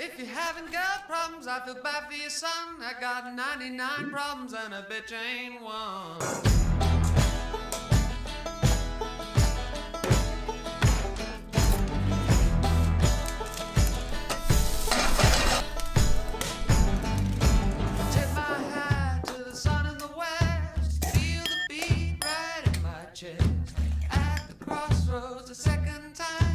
If you haven't got problems, I feel bad for your son. I got 99 problems and a bitch ain't one. Tip my hat to the sun in the west. Feel the beat right in my chest. At the crossroads a second time.